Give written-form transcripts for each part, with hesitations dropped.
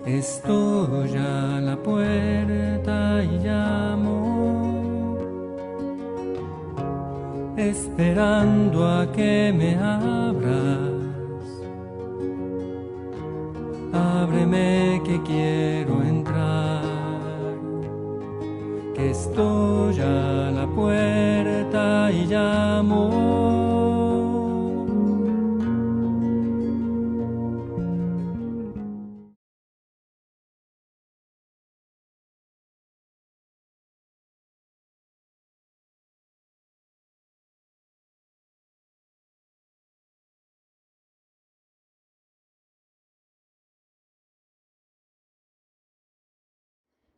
Estoy a la puerta y llamo, esperando a que me abras. Ábreme que quiero entrar, que estoy a la puerta y llamo.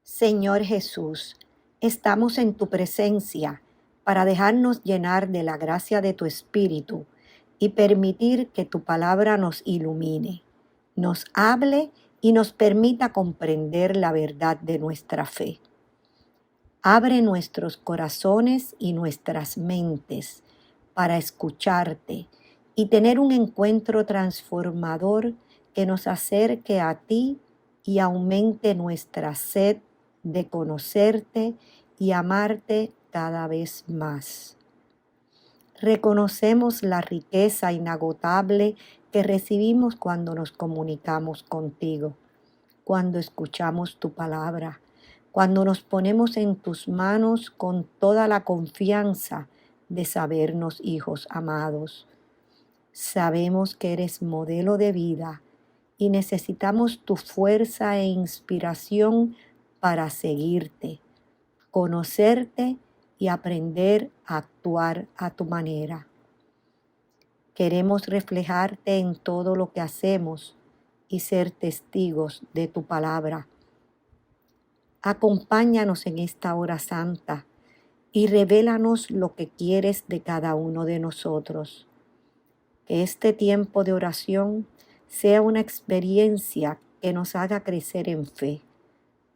Señor Jesús, estamos en tu presencia para dejarnos llenar de la gracia de tu Espíritu y permitir que tu palabra nos ilumine, nos hable y nos permita comprender la verdad de nuestra fe. Abre nuestros corazones y nuestras mentes para escucharte y tener un encuentro transformador que nos acerque a ti y aumente nuestra sed de conocerte y amarte cada vez más. Reconocemos la riqueza inagotable que recibimos cuando nos comunicamos contigo, cuando escuchamos tu palabra, cuando nos ponemos en tus manos con toda la confianza de sabernos hijos amados. Sabemos que eres modelo de vida y necesitamos tu fuerza e inspiración para seguirte, conocerte y aprender a actuar a tu manera. Queremos reflejarte en todo lo que hacemos y ser testigos de tu palabra. Acompáñanos en esta hora santa y revélanos lo que quieres de cada uno de nosotros. Que este tiempo de oración sea una experiencia que nos haga crecer en fe,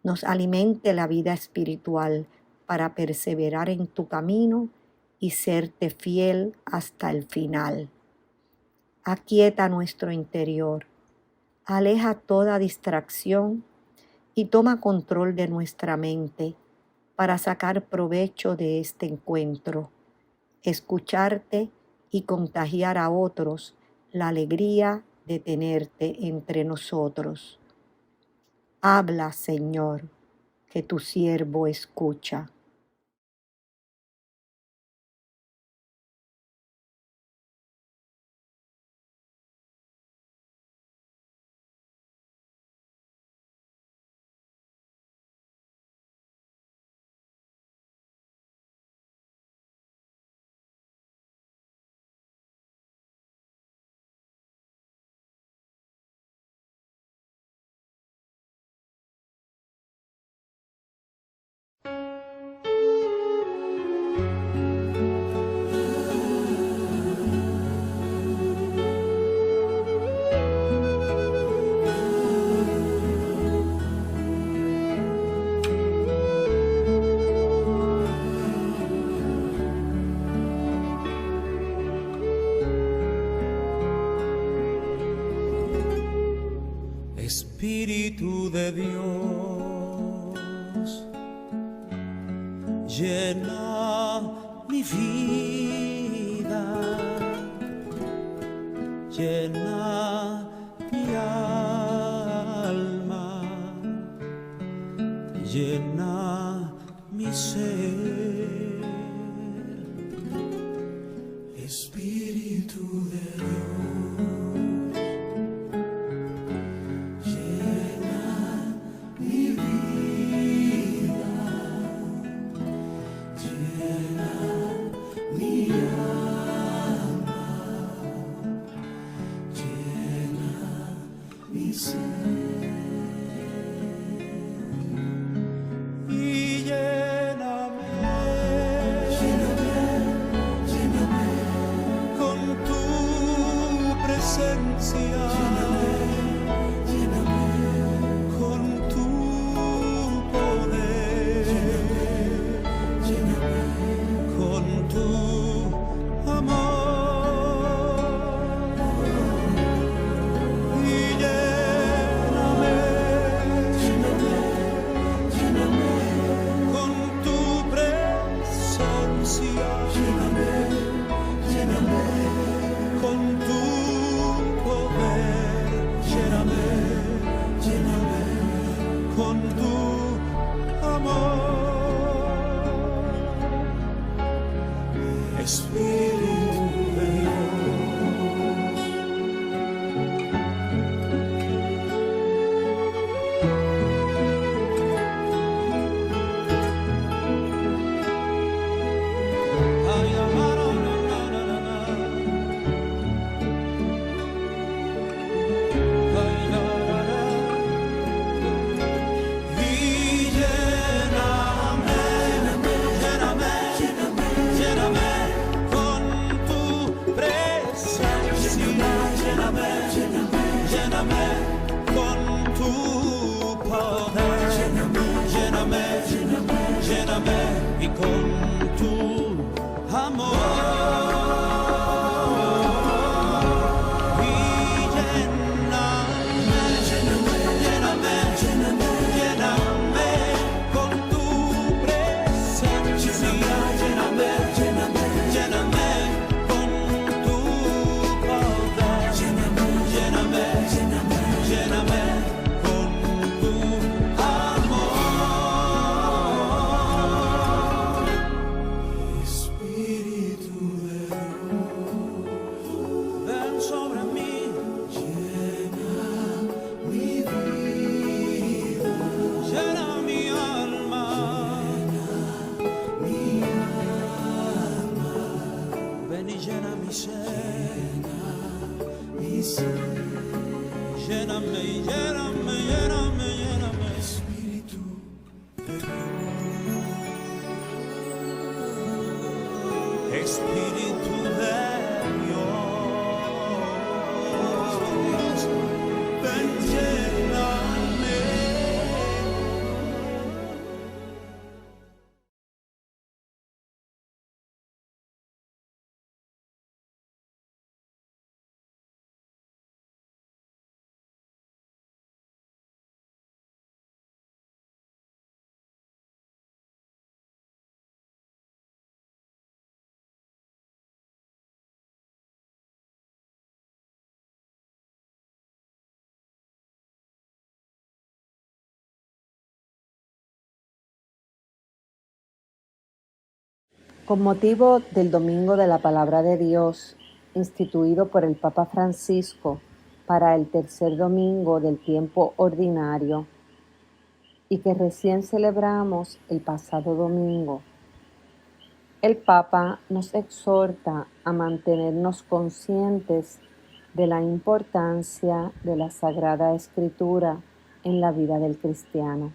nos alimente la vida espiritual para perseverar en tu camino y serte fiel hasta el final. Aquieta nuestro interior, aleja toda distracción y toma control de nuestra mente para sacar provecho de este encuentro, escucharte y contagiar a otros la alegría de tenerte entre nosotros. Habla, Señor, que tu siervo escucha. Espíritu de Dios, llena mi vida, llena mi alma, llena mi ser. Espíritu de Dios, y lléname con tu presencia, con tu poder, con tu amor, y lléname con tu poder. Lléname, lléname y con tu amor. Y lléname, lléname, lléname con tu presencia. Lléname, lléname con tu poder. Lléname, lléname con tu amor. Espíritu de Dios, ven sobre mí. Llena mi vida, llena mi alma, ven y llena mi ser, lléname y lléname, lléname, lléname. Espíritu de Dios, Espíritu de Dios, ven, lléname. Con motivo del Domingo de la Palabra de Dios, instituido por el Papa Francisco para el tercer domingo del tiempo ordinario y que recién celebramos el pasado domingo, el Papa nos exhorta a mantenernos conscientes de la importancia de la Sagrada Escritura en la vida del cristiano.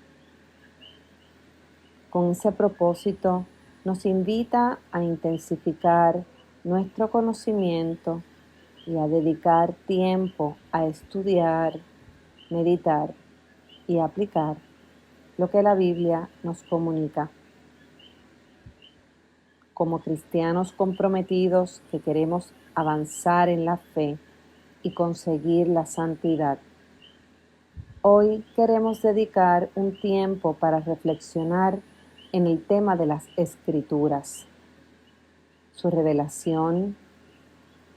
Con ese propósito, nos invita a intensificar nuestro conocimiento y a dedicar tiempo a estudiar, meditar y aplicar lo que la Biblia nos comunica. Como cristianos comprometidos que queremos avanzar en la fe y conseguir la santidad, hoy queremos dedicar un tiempo para reflexionar en el tema de las Escrituras, su revelación,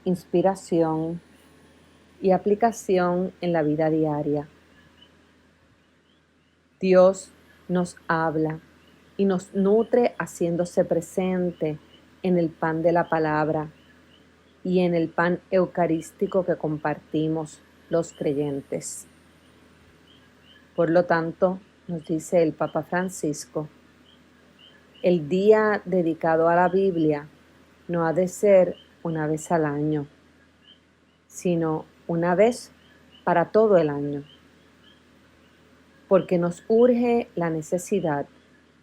inspiración y aplicación en la vida diaria. Dios nos habla y nos nutre haciéndose presente en el pan de la palabra y en el pan eucarístico que compartimos los creyentes. Por lo tanto, nos dice el Papa Francisco, el día dedicado a la Biblia no ha de ser una vez al año, sino una vez para todo el año, porque nos urge la necesidad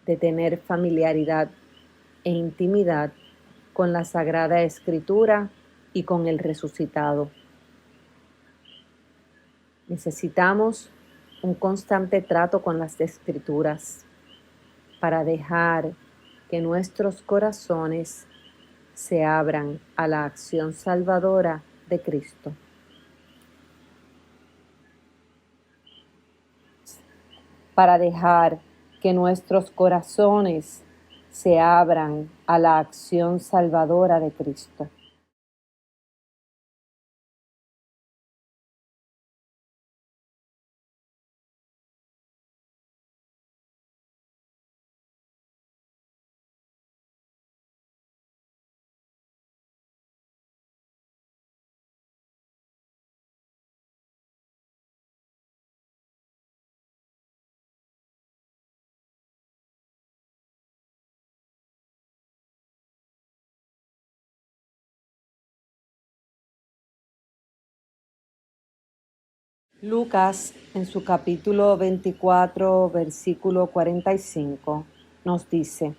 de tener familiaridad e intimidad con la Sagrada Escritura y con el resucitado. Necesitamos un constante trato con las Escrituras para dejar que nuestros corazones se abran a la acción salvadora de Cristo. Para dejar que nuestros corazones se abran a la acción salvadora de Cristo. Lucas, en su capítulo 24, versículo 45, nos dice: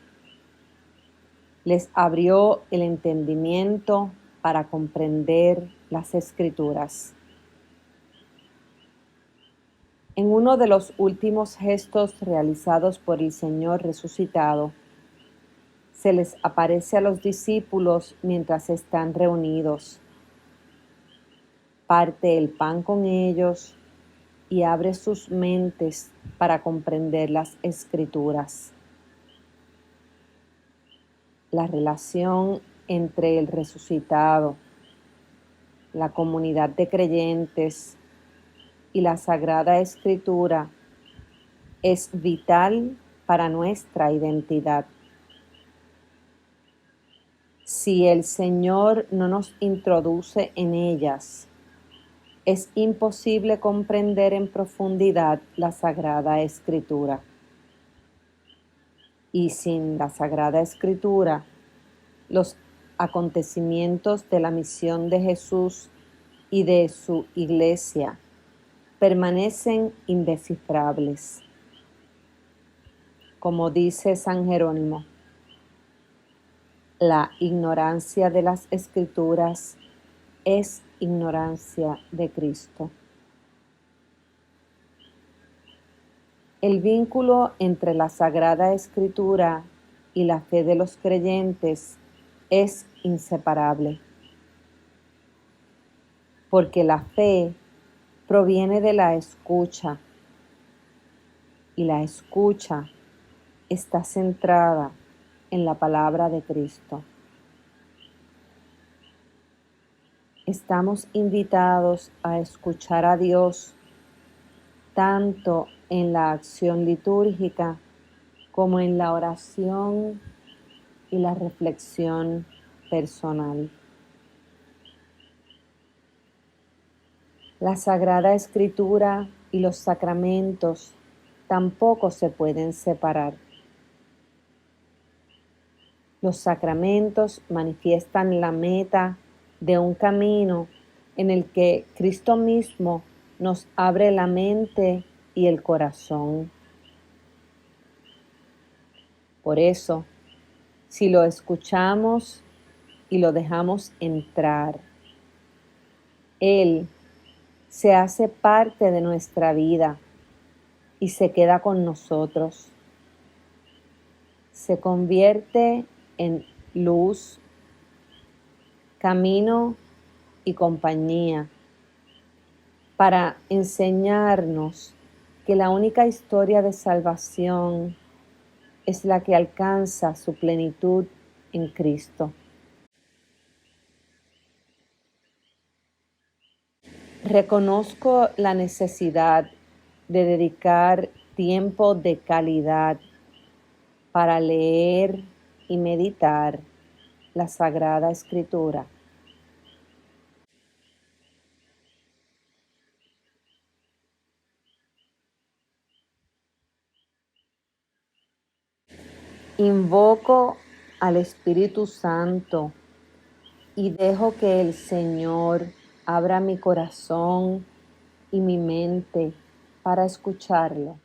les abrió el entendimiento para comprender las Escrituras. En uno de los últimos gestos realizados por el Señor resucitado, se les aparece a los discípulos mientras están reunidos. Parte el pan con ellos y abre sus mentes para comprender las Escrituras. La relación entre el resucitado, la comunidad de creyentes y la Sagrada Escritura es vital para nuestra identidad. Si el Señor no nos introduce en ellas, es imposible comprender en profundidad la Sagrada Escritura. Y sin la Sagrada Escritura, los acontecimientos de la misión de Jesús y de su Iglesia permanecen indescifrables. Como dice San Jerónimo, la ignorancia de las Escrituras es ignorancia de Cristo. El vínculo entre la Sagrada Escritura y la fe de los creyentes es inseparable, porque la fe proviene de la escucha y la escucha está centrada en la palabra de Cristo. Estamos invitados a escuchar a Dios tanto en la acción litúrgica como en la oración y la reflexión personal. La Sagrada Escritura y los sacramentos tampoco se pueden separar. Los sacramentos manifiestan la meta de un camino en el que Cristo mismo nos abre la mente y el corazón. Por eso, si lo escuchamos y lo dejamos entrar, Él se hace parte de nuestra vida y se queda con nosotros. Se convierte en luz, camino y compañía para enseñarnos que la única historia de salvación es la que alcanza su plenitud en Cristo. Reconozco la necesidad de dedicar tiempo de calidad para leer y meditar la Sagrada Escritura. Invoco al Espíritu Santo y dejo que el Señor abra mi corazón y mi mente para escucharlo.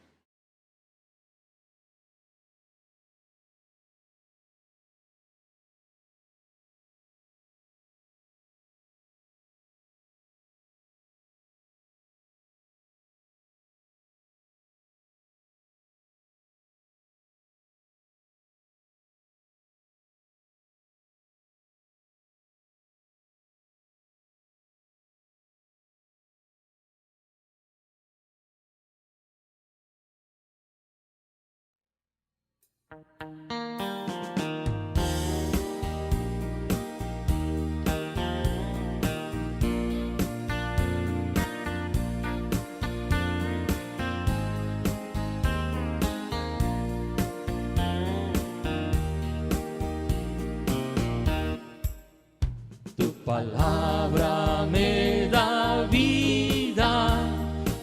Tu palabra me da vida,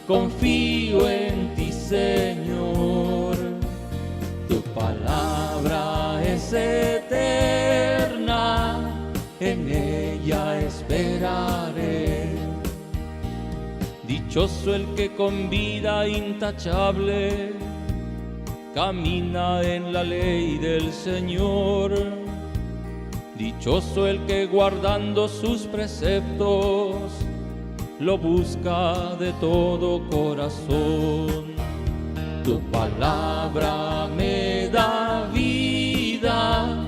confío en ti, Señor. Tu palabra es eterna, en ella esperaré. Dichoso el que con vida intachable camina en la ley del Señor. Dichoso el que guardando sus preceptos lo busca de todo corazón. Tu palabra me da vida,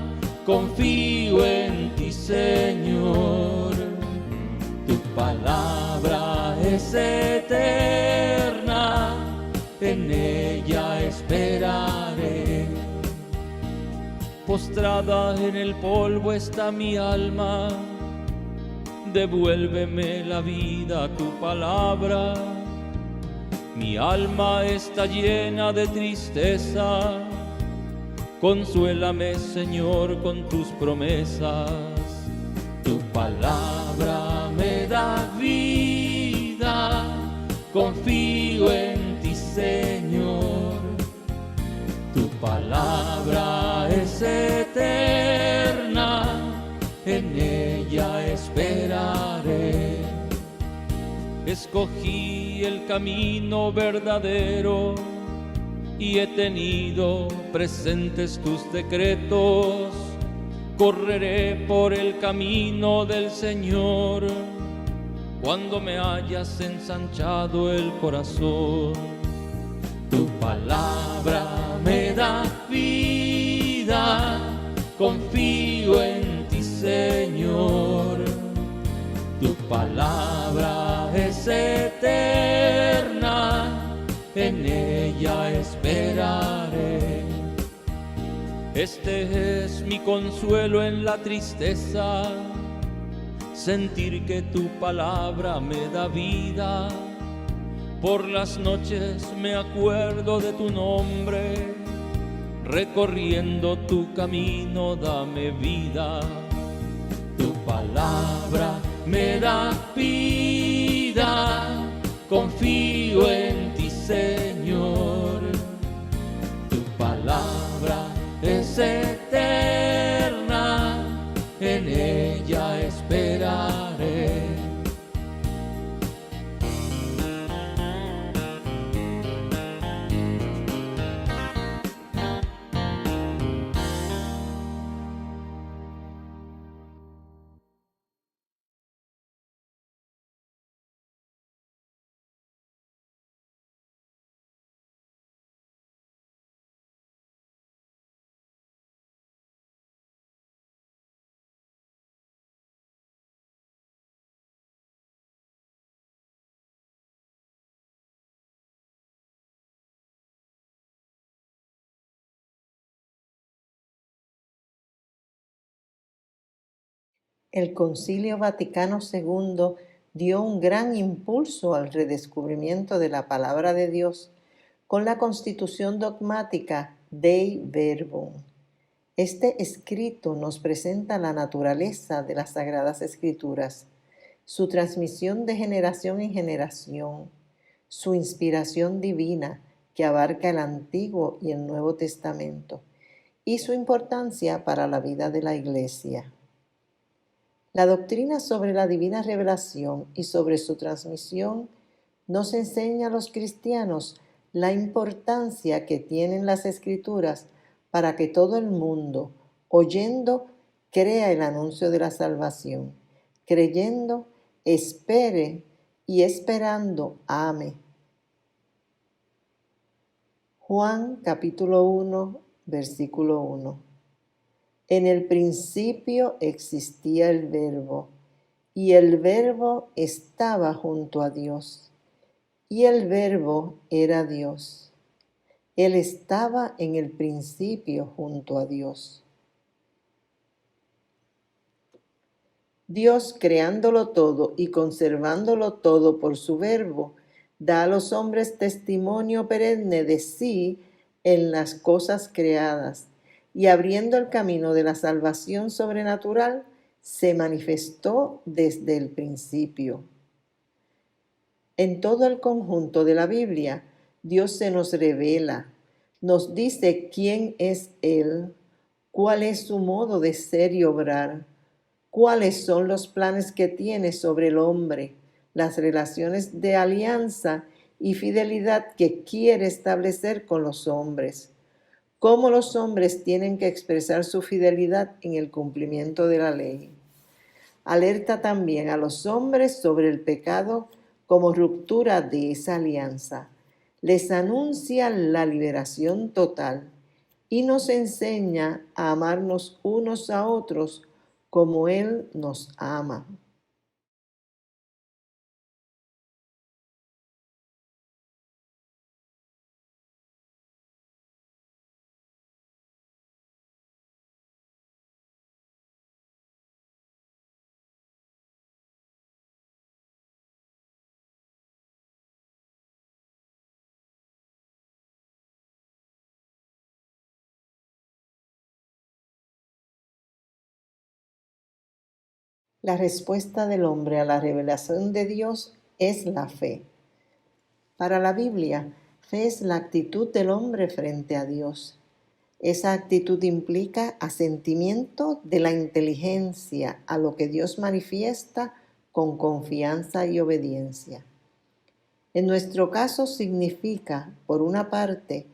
confío en ti, Señor. Tu palabra es eterna, en ella esperaré. Postrada en el polvo está mi alma, devuélveme la vida, tu palabra. Mi alma está llena de tristeza, consuélame, Señor, con tus promesas. Tu palabra me da vida, confío en ti, Señor. Tu palabra es eterna, en ella esperaré. Escogí el camino verdadero y he tenido presentes tus decretos. Correré por el camino del Señor cuando me hayas ensanchado el corazón. Tu palabra me da vida, confío en ti, Señor. Tu palabra es eterna, en ella esperaré. Este es mi consuelo en la tristeza, sentir que tu palabra me da vida. Por las noches me acuerdo de tu nombre, recorriendo tu camino dame vida. Tu palabra me da vida, confío en ti, Señor. Tu palabra es eterna, en ella esperaré. El Concilio Vaticano II dio un gran impulso al redescubrimiento de la palabra de Dios con la constitución dogmática Dei Verbum. Este escrito nos presenta la naturaleza de las Sagradas Escrituras, su transmisión de generación en generación, su inspiración divina que abarca el Antiguo y el Nuevo Testamento, y su importancia para la vida de la Iglesia. La doctrina sobre la divina revelación y sobre su transmisión nos enseña a los cristianos la importancia que tienen las Escrituras para que todo el mundo, oyendo, crea el anuncio de la salvación, creyendo, espere y esperando, ame. Juan capítulo 1, versículo 1. En el principio existía el Verbo, y el Verbo estaba junto a Dios, y el Verbo era Dios. Él estaba en el principio junto a Dios. Dios, creándolo todo y conservándolo todo por su Verbo, da a los hombres testimonio perenne de sí en las cosas creadas, y abriendo el camino de la salvación sobrenatural, se manifestó desde el principio. En todo el conjunto de la Biblia, Dios se nos revela, nos dice quién es Él, cuál es su modo de ser y obrar, cuáles son los planes que tiene sobre el hombre, las relaciones de alianza y fidelidad que quiere establecer con los hombres, cómo los hombres tienen que expresar su fidelidad en el cumplimiento de la ley. Alerta también a los hombres sobre el pecado como ruptura de esa alianza. Les anuncia la liberación total y nos enseña a amarnos unos a otros como Él nos ama. La respuesta del hombre a la revelación de Dios es la fe. Para la Biblia, fe es la actitud del hombre frente a Dios. Esa actitud implica asentimiento de la inteligencia a lo que Dios manifiesta con confianza y obediencia. En nuestro caso significa, por una parte,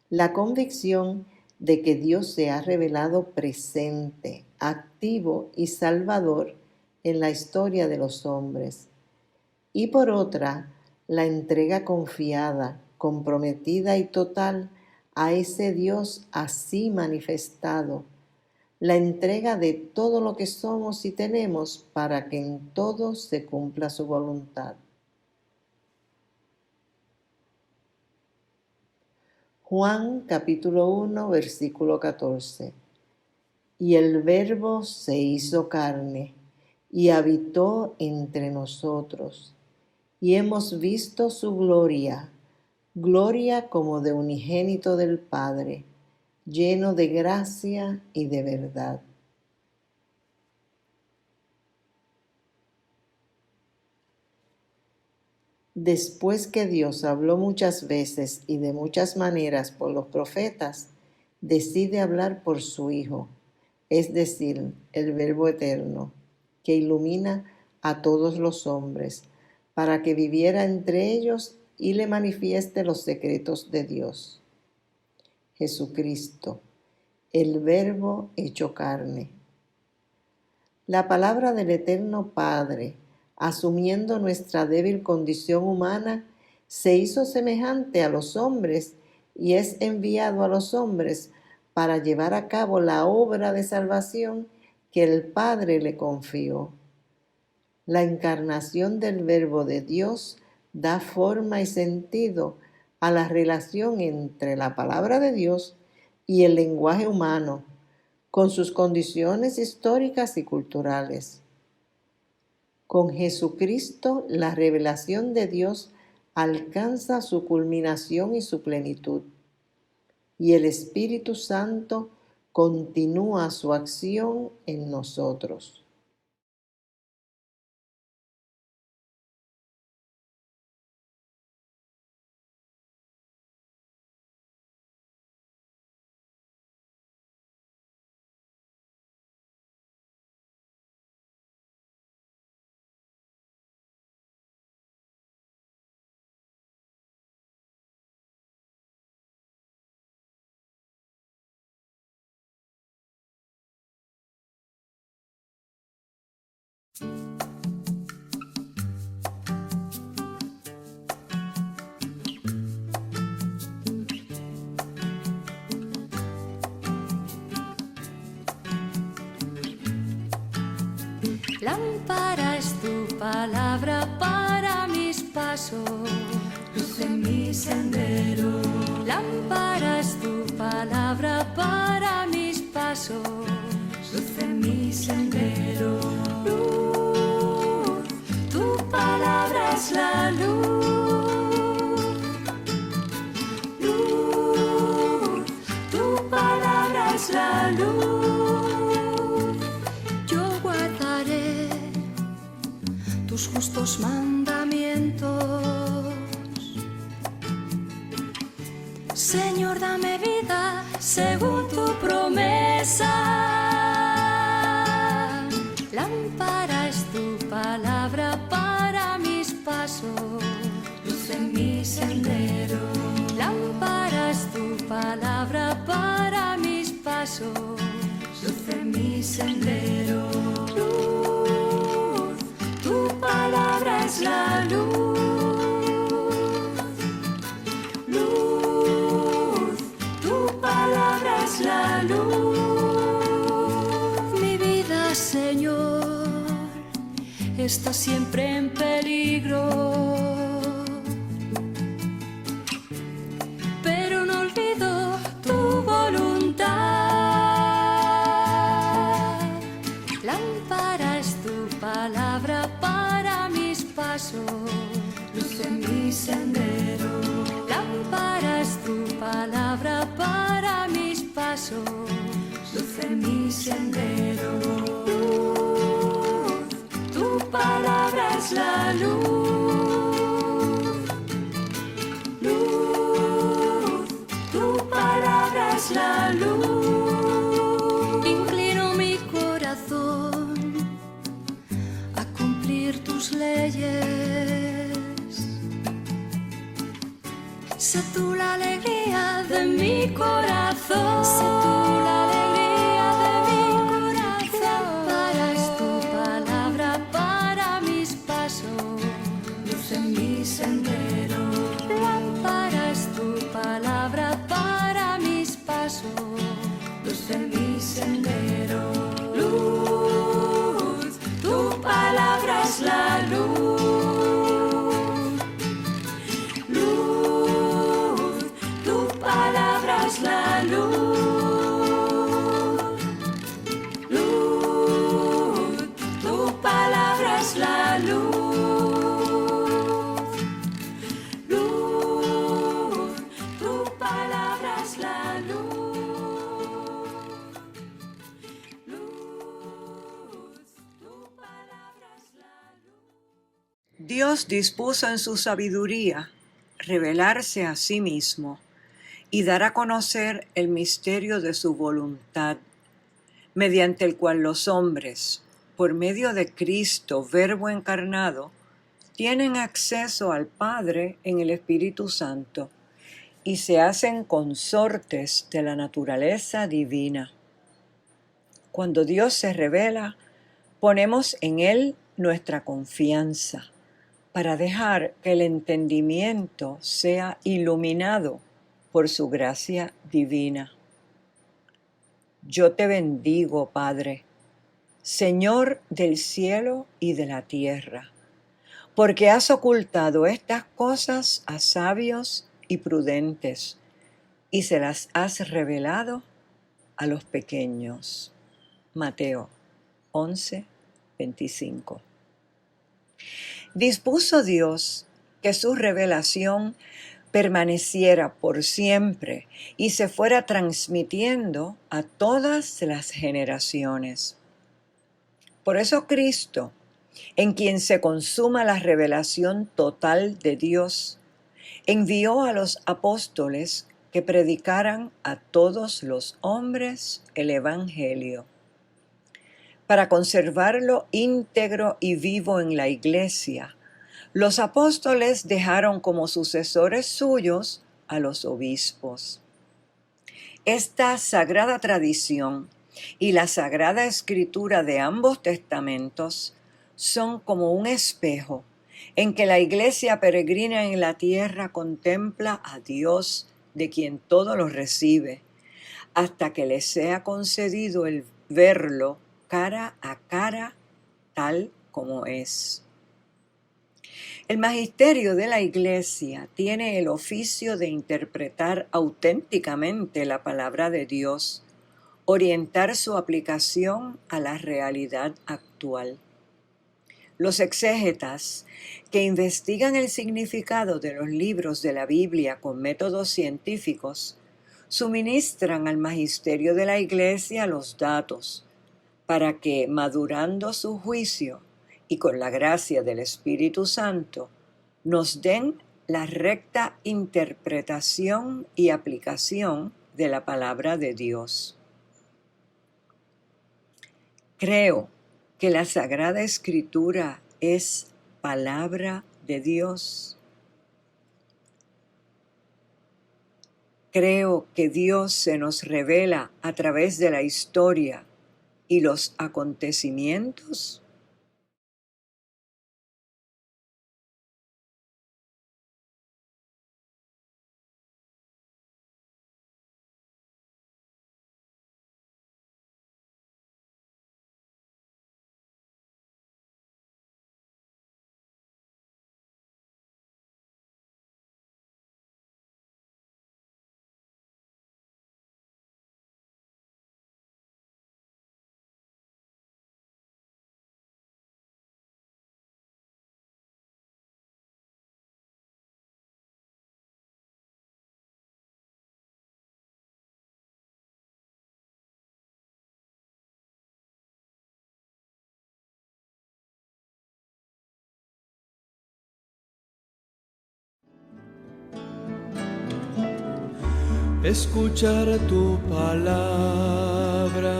la convicción de que Dios se ha revelado presente, activo y salvador en la historia de los hombres. Y por otra, la entrega confiada, comprometida y total a ese Dios así manifestado, la entrega de todo lo que somos y tenemos para que en todo se cumpla su voluntad. Juan capítulo 1, versículo 14. Y el Verbo se hizo carne y habitó entre nosotros, y hemos visto su gloria, gloria como de unigénito del Padre, lleno de gracia y de verdad. Después que Dios habló muchas veces y de muchas maneras por los profetas, decide hablar por su Hijo, es decir, el Verbo eterno, que ilumina a todos los hombres, para que viviera entre ellos y le manifieste los secretos de Dios. Jesucristo, el Verbo hecho carne. La palabra del Eterno Padre, asumiendo nuestra débil condición humana, se hizo semejante a los hombres y es enviado a los hombres para llevar a cabo la obra de salvación que el Padre le confió. La encarnación del Verbo de Dios da forma y sentido a la relación entre la palabra de Dios y el lenguaje humano, con sus condiciones históricas y culturales. Con Jesucristo, la revelación de Dios alcanza su culminación y su plenitud, y el Espíritu Santo continúa su acción en nosotros. Lámpara es tu palabra para mis pasos, luz en mi sendero. Lámpara es tu palabra para mis pasos, luz en mi sendero. Luz, tu palabra es la luz. Luz, tu palabra es la luz. Justos mandamientos. Señor, dame vida según tu promesa. Lámpara es tu palabra para mis pasos, luz en mi sendero. Lámpara es tu palabra para mis pasos, luz en mi sendero. Tu palabra es la luz. luz. Mi vida, Señor, está siempre en peligro. Pero no olvido tu voluntad. Lámpara es tu palabra para mis pasos, luz en mi sendero. Lámpara es tu palabra para mis pasos, luz en mi sendero. Luz, tu palabra es la luz. Luz, tu palabra es la luz. Inclino mi corazón a cumplir tus leyes. Sé tú la alegría de mi corazón. Sé tú la alegría de mi corazón. Lámpara es tu palabra para mis pasos, luz en mi sendero. Lámpara es tu palabra para mis pasos, luz en mi sendero. Luz, tu palabra es la luz. Luz, tu palabra es la luz. Luz, tu palabra es la luz. Luz, tu palabra es la luz. Luz, tu palabra es la luz. Dios dispuso en su sabiduría revelarse a sí mismo y dar a conocer el misterio de su voluntad, mediante el cual los hombres, por medio de Cristo, Verbo encarnado, tienen acceso al Padre en el Espíritu Santo y se hacen consortes de la naturaleza divina. Cuando Dios se revela, ponemos en Él nuestra confianza para dejar que el entendimiento sea iluminado por su gracia divina. Yo te bendigo, Padre, Señor del cielo y de la tierra, porque has ocultado estas cosas a sabios y prudentes y se las has revelado a los pequeños. Mateo 11:25. Dispuso Dios que su revelación permaneciera por siempre y se fuera transmitiendo a todas las generaciones. Por eso Cristo, en quien se consuma la revelación total de Dios, envió a los apóstoles que predicaran a todos los hombres el Evangelio. Para conservarlo íntegro y vivo en la Iglesia, los apóstoles dejaron como sucesores suyos a los obispos. Esta sagrada tradición y la sagrada escritura de ambos testamentos son como un espejo en que la Iglesia peregrina en la tierra contempla a Dios, de quien todo lo recibe, hasta que le sea concedido el verlo cara a cara, tal como es. El magisterio de la Iglesia tiene el oficio de interpretar auténticamente la palabra de Dios, orientar su aplicación a la realidad actual. Los exégetas que investigan el significado de los libros de la Biblia con métodos científicos suministran al magisterio de la Iglesia los datos para que, madurando su juicio y con la gracia del Espíritu Santo, nos den la recta interpretación y aplicación de la palabra de Dios. Creo que la Sagrada Escritura es palabra de Dios. Creo que Dios se nos revela a través de la historia y los acontecimientos Escuchar tu palabra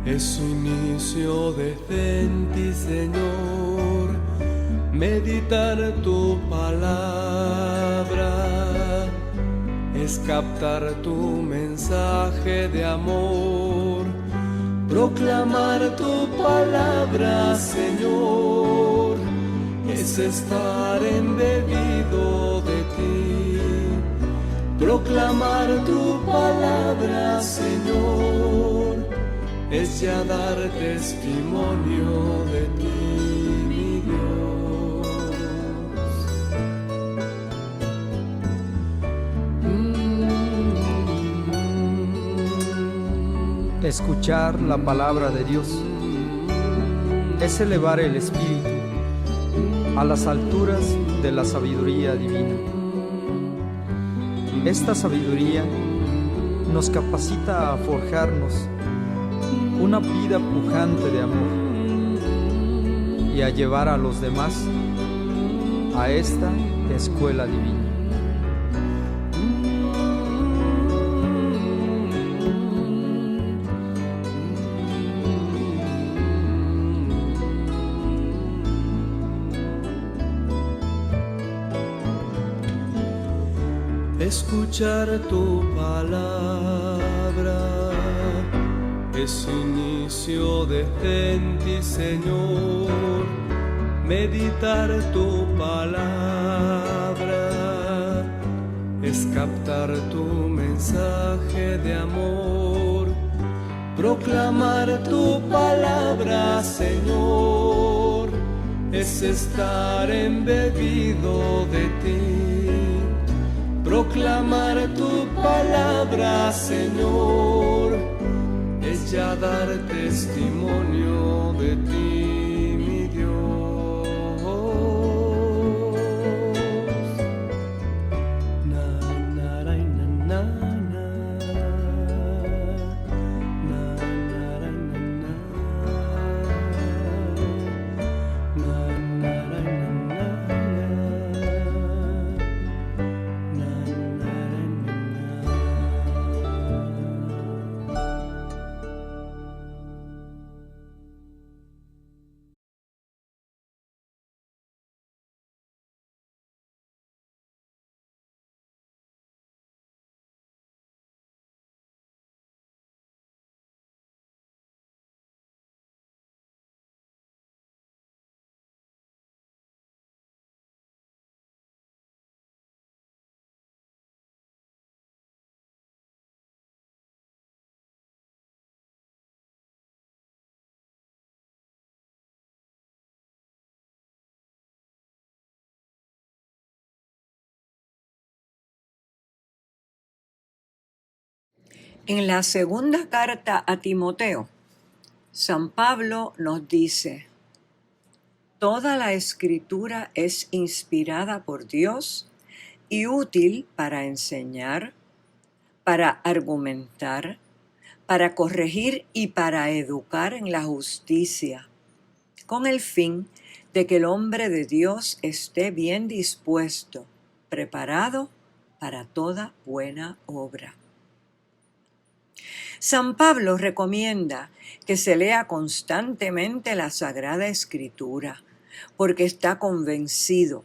es inicio de fe en ti, Señor. Meditar tu palabra es captar tu mensaje de amor. Proclamar tu palabra, Señor, es estar embebido de ti. Proclamar tu palabra, Señor, es ya dar testimonio de ti, mi Dios. Escuchar la palabra de Dios es elevar el espíritu a las alturas de la sabiduría divina. Esta sabiduría nos capacita a forjarnos una vida pujante de amor y a llevar a los demás a esta escuela divina. Escuchar tu palabra es inicio de fe en ti, Señor. Meditar tu palabra es captar tu mensaje de amor. Proclamar tu palabra, Señor, es estar embebido de ti. Proclamar tu palabra, Señor, es ya dar testimonio de ti, mi Dios. Na, na, ra, na, na, na. Na, na, ra, na, na. Na, na, ra, na, na. En la segunda carta a Timoteo, San Pablo nos dice: toda la escritura es inspirada por Dios y útil para enseñar, para argumentar, para corregir y para educar en la justicia, con el fin de que el hombre de Dios esté bien dispuesto, preparado para toda buena obra. San Pablo recomienda que se lea constantemente la Sagrada Escritura, porque está convencido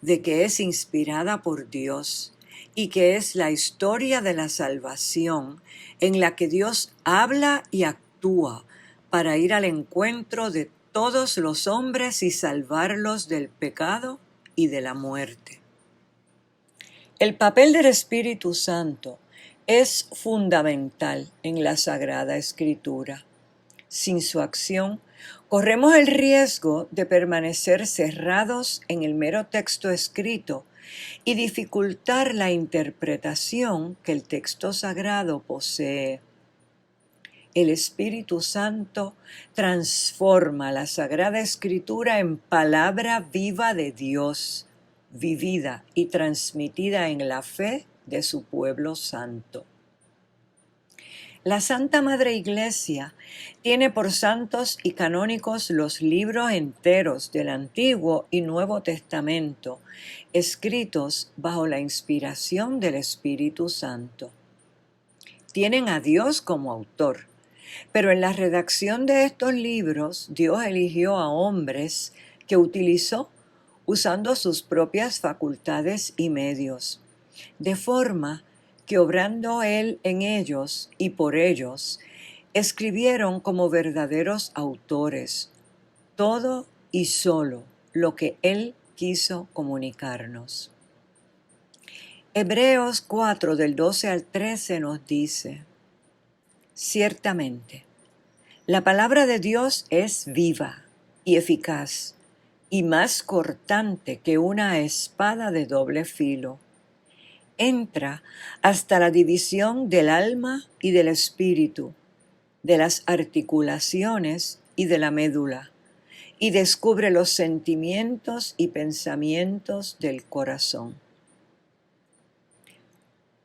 de que es inspirada por Dios y que es la historia de la salvación en la que Dios habla y actúa para ir al encuentro de todos los hombres y salvarlos del pecado y de la muerte. El papel del Espíritu Santo es fundamental en la Sagrada Escritura. Sin su acción, corremos el riesgo de permanecer cerrados en el mero texto escrito y dificultar la interpretación que el texto sagrado posee. El Espíritu Santo transforma la Sagrada Escritura en palabra viva de Dios, vivida y transmitida en la fe de su pueblo santo. La Santa Madre Iglesia tiene por santos y canónicos los libros enteros del Antiguo y Nuevo Testamento, escritos bajo la inspiración del Espíritu Santo. Tienen a Dios como autor, pero en la redacción de estos libros Dios eligió a hombres que utilizó usando sus propias facultades y medios, de forma que obrando Él en ellos y por ellos, escribieron como verdaderos autores todo y solo lo que Él quiso comunicarnos. Hebreos 4 del 12 al 13 nos dice: ciertamente, la palabra de Dios es viva y eficaz y más cortante que una espada de doble filo. Entra hasta la división del alma y del espíritu, de las articulaciones y de la médula, y descubre los sentimientos y pensamientos del corazón.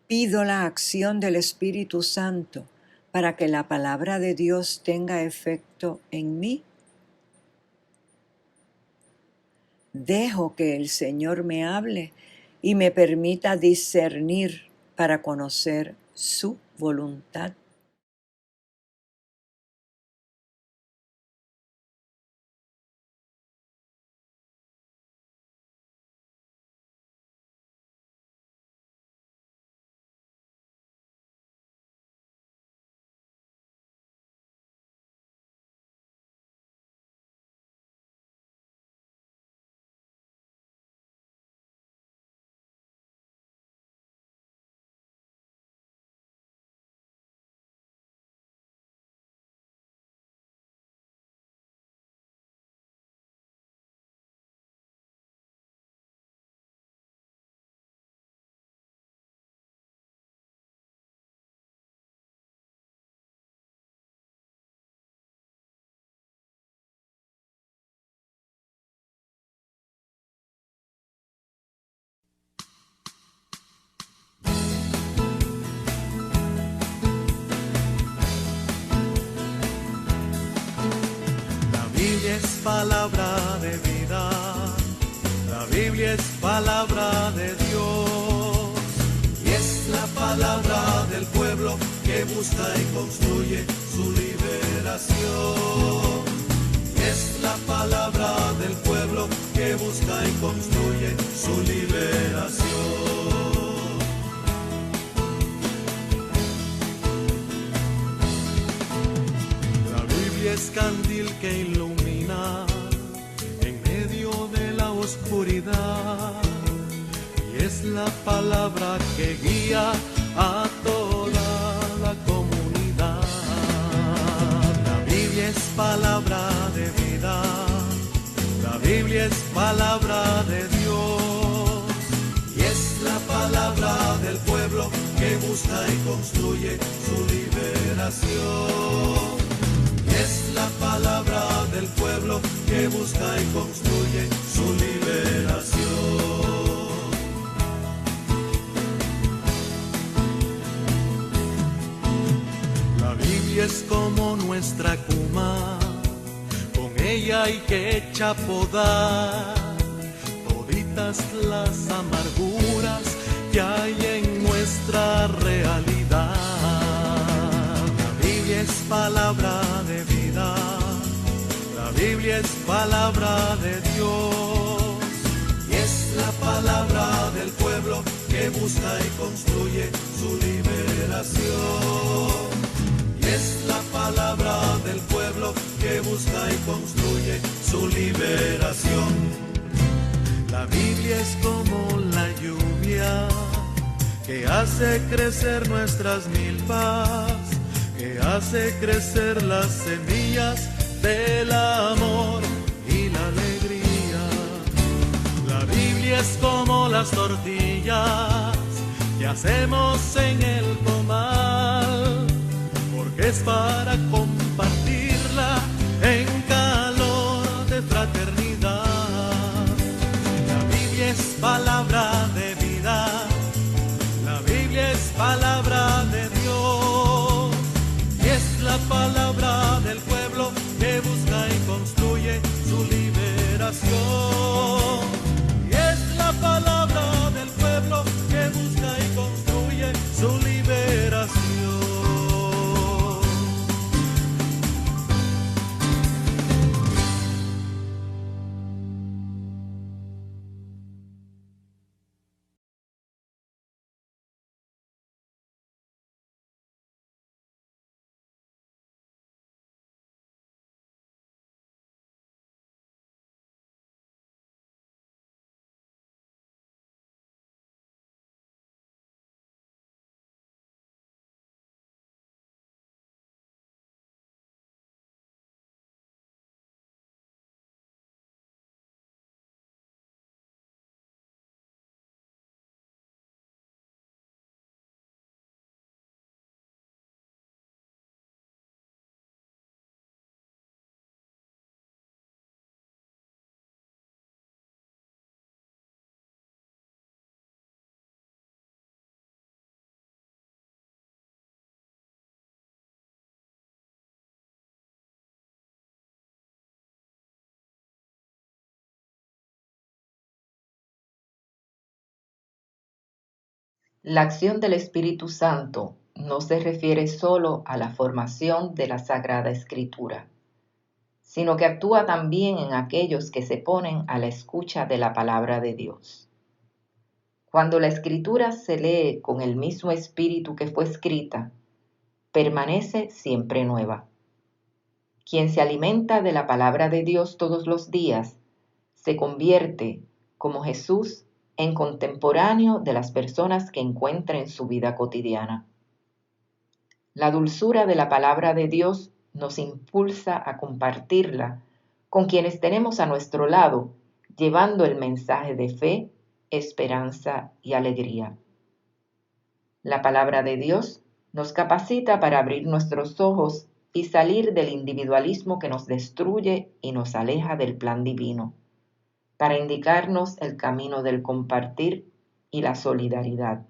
Pido la acción del Espíritu Santo para que la palabra de Dios tenga efecto en mí. Dejo que el Señor me hable y me permita discernir para conocer su voluntad. La Biblia es palabra de vida, la Biblia es palabra de Dios, y es la palabra del pueblo que busca y construye su liberación. Y es la palabra del pueblo que busca y construye su liberación. La Biblia es candil que ilumina en medio de la oscuridad, y es la palabra que guía a toda la comunidad. La Biblia es palabra de vida, la Biblia es palabra de Dios, y es la palabra del pueblo que busca y construye su liberación. Es la palabra del pueblo que busca y construye su liberación. La Biblia es como nuestra cuma, con ella hay que chapodar toditas las amarguras que hay en nuestra realidad. La Biblia es palabra de vida, la Biblia es palabra de Dios, y es la palabra del pueblo que busca y construye su liberación. Y es la palabra del pueblo que busca y construye su liberación. La Biblia es como la lluvia que hace crecer nuestras milpas, que hace crecer las semillas del amor y la alegría. La Biblia es como las tortillas que hacemos en el comal, porque es para compartirla en calor de fraternidad. La Biblia es palabra de vida, la Biblia es palabra de Dios, La acción del Espíritu Santo no se refiere solo a la formación de la Sagrada Escritura, sino que actúa también en aquellos que se ponen a la escucha de la palabra de Dios. Cuando la Escritura se lee con el mismo espíritu que fue escrita, permanece siempre nueva. Quien se alimenta de la palabra de Dios todos los días, se convierte, como Jesús, en contemporáneo de las personas que encuentra en su vida cotidiana. La dulzura de la palabra de Dios nos impulsa a compartirla con quienes tenemos a nuestro lado, llevando el mensaje de fe, esperanza y alegría. La palabra de Dios nos capacita para abrir nuestros ojos y salir del individualismo que nos destruye y nos aleja del plan divino, para indicarnos el camino del compartir y la solidaridad.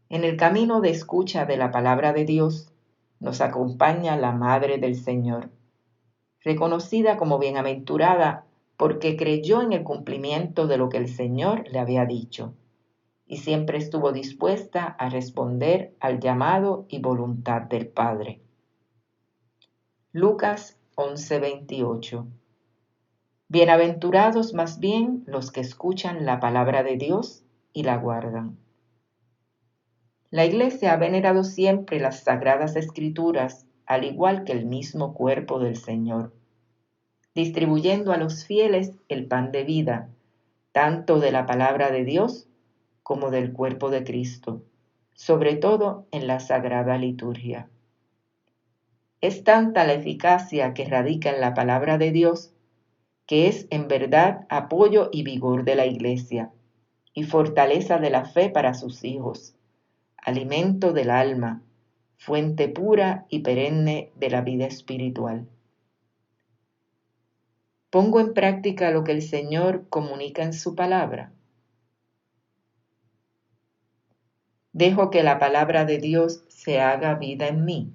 En el camino de escucha de la palabra de Dios nos acompaña la Madre del Señor, reconocida como bienaventurada porque creyó en el cumplimiento de lo que el Señor le había dicho y siempre estuvo dispuesta a responder al llamado y voluntad del Padre. Lucas 11:28. Bienaventurados más bien los que escuchan la palabra de Dios y la guardan. La Iglesia ha venerado siempre las Sagradas Escrituras, al igual que el mismo cuerpo del Señor, distribuyendo a los fieles el pan de vida, tanto de la palabra de Dios como del cuerpo de Cristo, sobre todo en la Sagrada Liturgia. Es tanta la eficacia que radica en la palabra de Dios, que es en verdad apoyo y vigor de la Iglesia, y fortaleza de la fe para sus hijos, alimento del alma, fuente pura y perenne de la vida espiritual. ¿Pongo en práctica lo que el Señor comunica en su palabra? ¿Dejo que la palabra de Dios se haga vida en mí?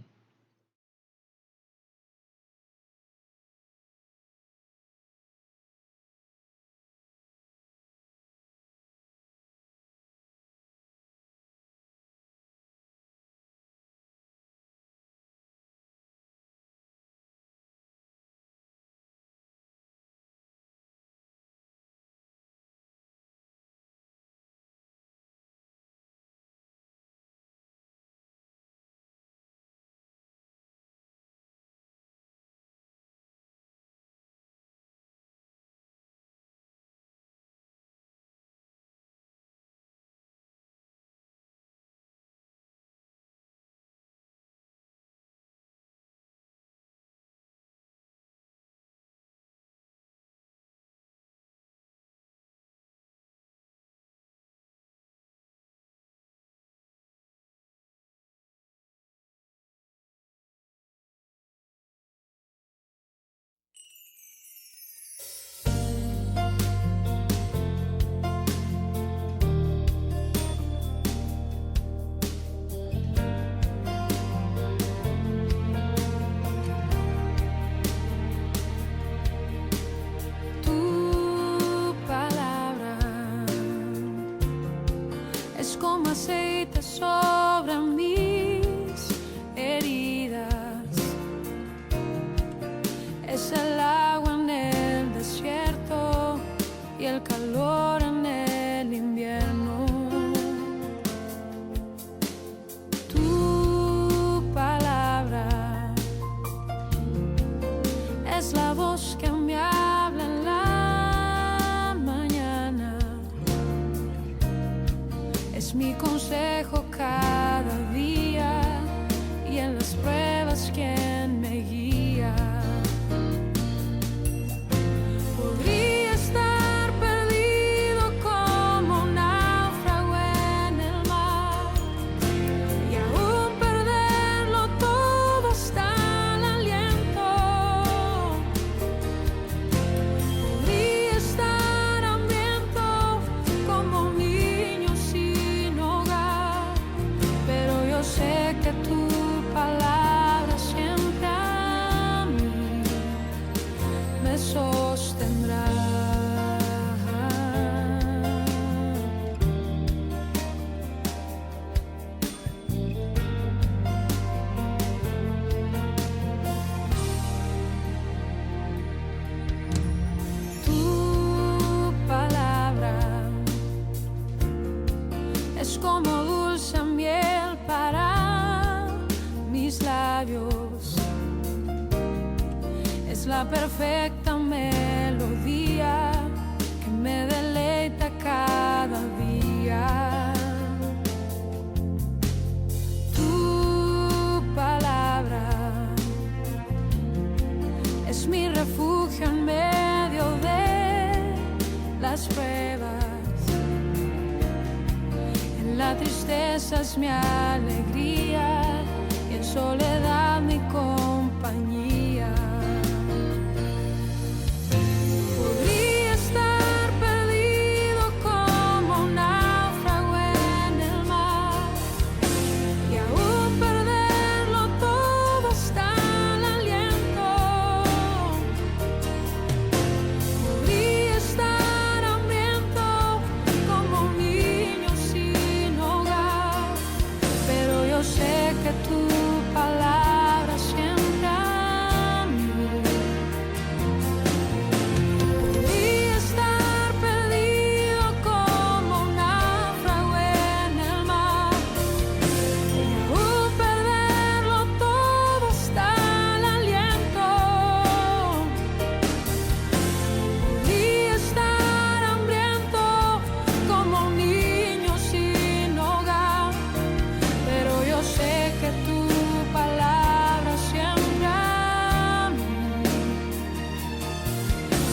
Como aceite sobre mis heridas, es el agua en el desierto y el calor en el invierno. Tu palabra es la voz que me habla en la mañana, es mi consejo cada día y en las pruebas quien me guía. Podría estar perdido como un náufrago en el mar y aún perderlo todo hasta el aliento. Podría estar hambriento como un niño sin hogar, pero yo sé que tu palabra siempre es como dulce miel para mis labios. Es la perfecta melodía que me deleita cada día. Tu palabra es mi refugio en medio de las pruebas. En la tristeza es mi alegría y en soledad mi compañía. Podría estar perdido como un náufrago en el mar y aún perderlo todo hasta el aliento. Podría estar hambriento como un niño sin hogar, pero yo sé que tu palabra siempre a mí. Podría estar perdido como un náufrago en el mar y aún perderlo todo hasta el aliento. Podría estar hambriento como un niño sin hogar, pero yo sé que tu palabra siempre a mí.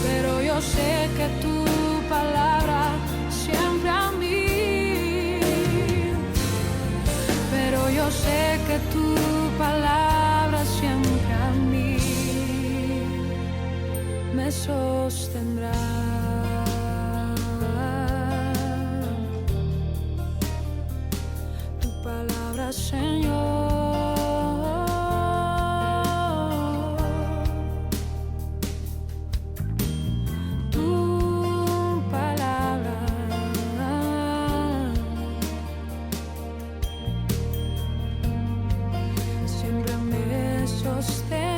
Pero yo sé que tu palabra siempre a mí. Pero yo sé que tu palabra siempre a mí me sostendrá. Tu palabra, Señor. Tu palabra siempre me sostendrá.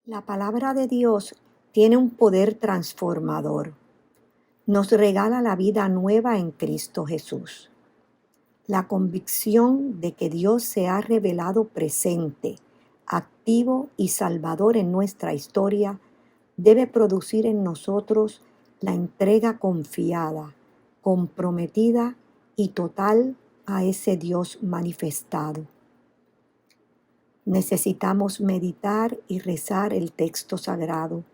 La palabra de Dios tiene un poder transformador. Nos regala la vida nueva en Cristo Jesús. La convicción de que Dios se ha revelado presente, activo y salvador en nuestra historia debe producir en nosotros la entrega confiada, comprometida y total a ese Dios manifestado. Necesitamos meditar y rezar el texto sagrado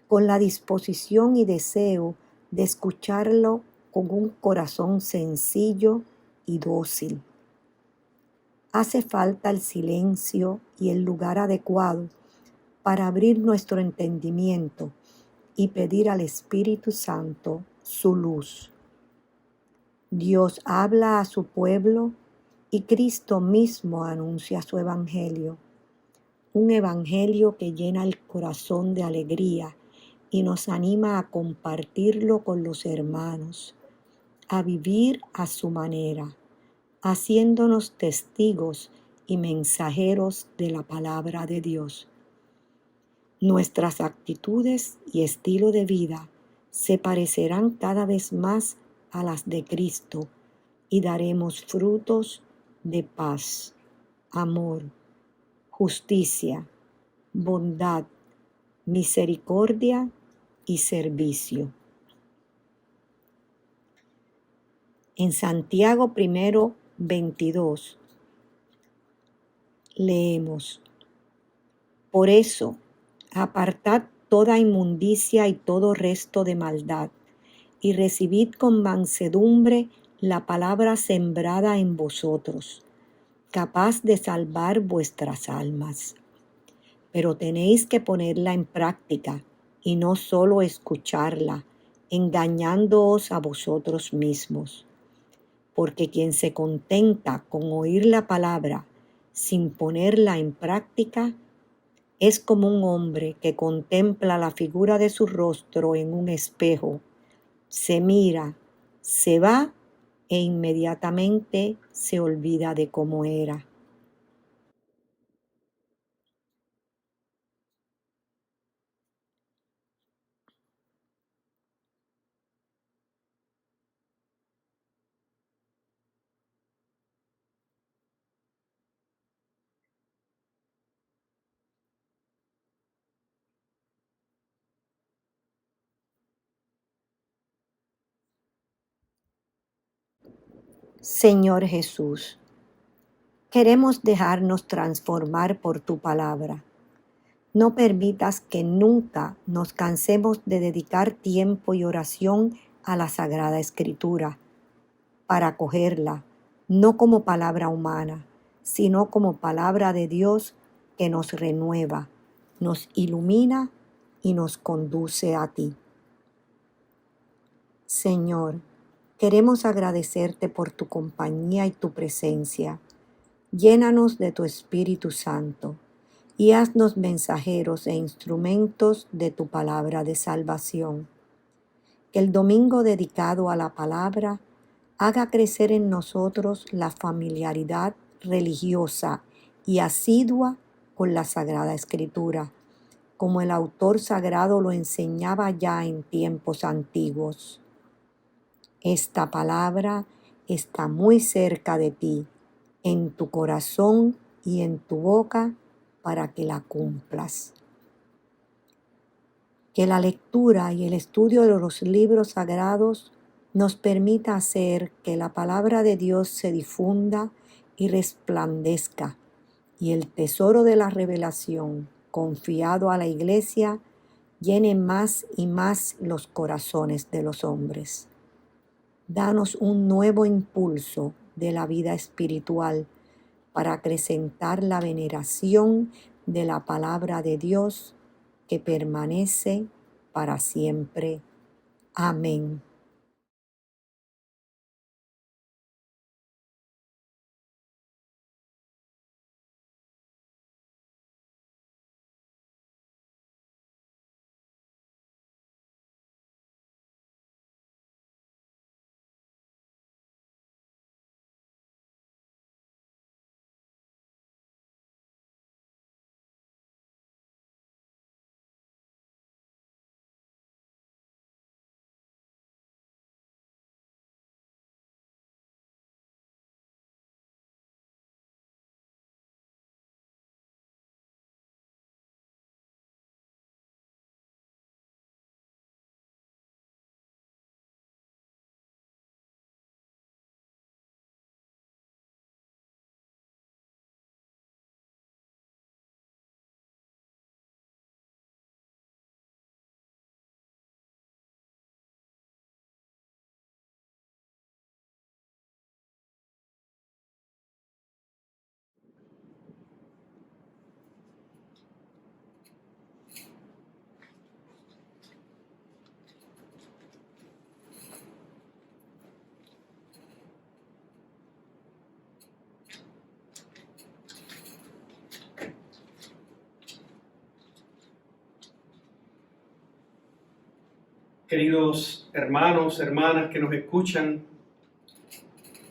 con la disposición y deseo de escucharlo con un corazón sencillo y dócil. Hace falta el silencio y el lugar adecuado para abrir nuestro entendimiento y pedir al Espíritu Santo su luz. Dios habla a su pueblo y Cristo mismo anuncia su evangelio. Un evangelio que llena el corazón de alegría y nos anima a compartirlo con los hermanos, a vivir a su manera, haciéndonos testigos y mensajeros de la palabra de Dios. Nuestras actitudes y estilo de vida se parecerán cada vez más a las de Cristo y daremos frutos de paz, amor, justicia, bondad, misericordia y servicio. En Santiago 1:22 leemos: Por eso, apartad toda inmundicia y todo resto de maldad, y recibid con mansedumbre la palabra sembrada en vosotros, capaz de salvar vuestras almas. Pero tenéis que ponerla en práctica, y no solo escucharla, engañándoos a vosotros mismos. Porque quien se contenta con oír la palabra sin ponerla en práctica, es como un hombre que contempla la figura de su rostro en un espejo, se mira, se va e inmediatamente se olvida de cómo era. Señor Jesús, queremos dejarnos transformar por tu palabra. No permitas que nunca nos cansemos de dedicar tiempo y oración a la Sagrada Escritura, para acogerla, no como palabra humana, sino como palabra de Dios que nos renueva, nos ilumina y nos conduce a ti. Señor, queremos agradecerte por tu compañía y tu presencia. Llénanos de tu Espíritu Santo y haznos mensajeros e instrumentos de tu palabra de salvación. Que el domingo dedicado a la palabra haga crecer en nosotros la familiaridad religiosa y asidua con la Sagrada Escritura, como el autor sagrado lo enseñaba ya en tiempos antiguos. Esta palabra está muy cerca de ti, en tu corazón y en tu boca, para que la cumplas. Que la lectura y el estudio de los libros sagrados nos permita hacer que la palabra de Dios se difunda y resplandezca, y el tesoro de la revelación, confiado a la Iglesia, llene más y más los corazones de los hombres. Danos un nuevo impulso de la vida espiritual para acrecentar la veneración de la palabra de Dios que permanece para siempre. Amén. Queridos hermanos, hermanas que nos escuchan,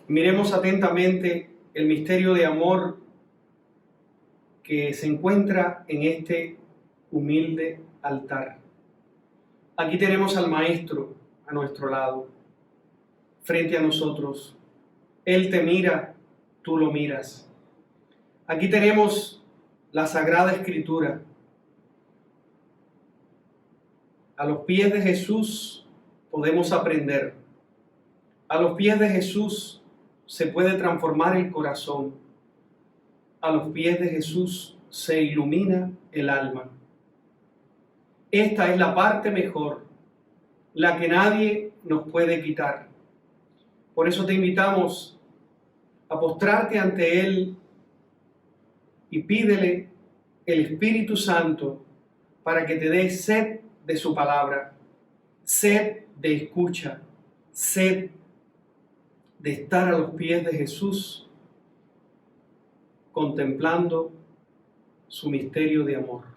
miremos atentamente el misterio de amor que se encuentra en este humilde altar. Aquí tenemos al Maestro a nuestro lado, frente a nosotros, Él te mira, tú lo miras. Aquí tenemos la Sagrada Escritura. A los pies de Jesús podemos aprender. A los pies de Jesús se puede transformar el corazón. A los pies de Jesús se ilumina el alma. Esta es la parte mejor, la que nadie nos puede quitar. Por eso te invitamos a postrarte ante Él y pídele el Espíritu Santo para que te dé sed de su palabra, sed de escucha, sed de estar a los pies de Jesús contemplando su misterio de amor.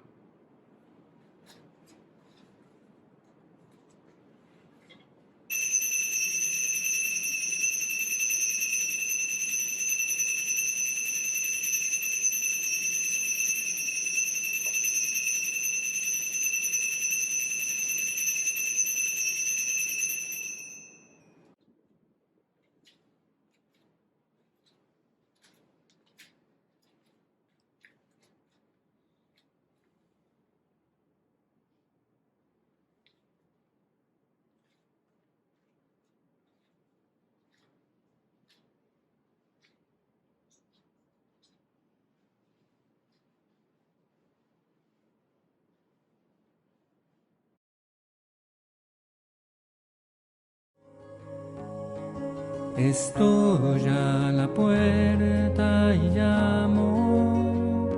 Estoy a la puerta y llamo,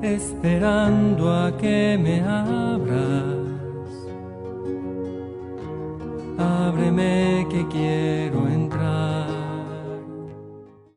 esperando a que me abras. Ábreme que quiero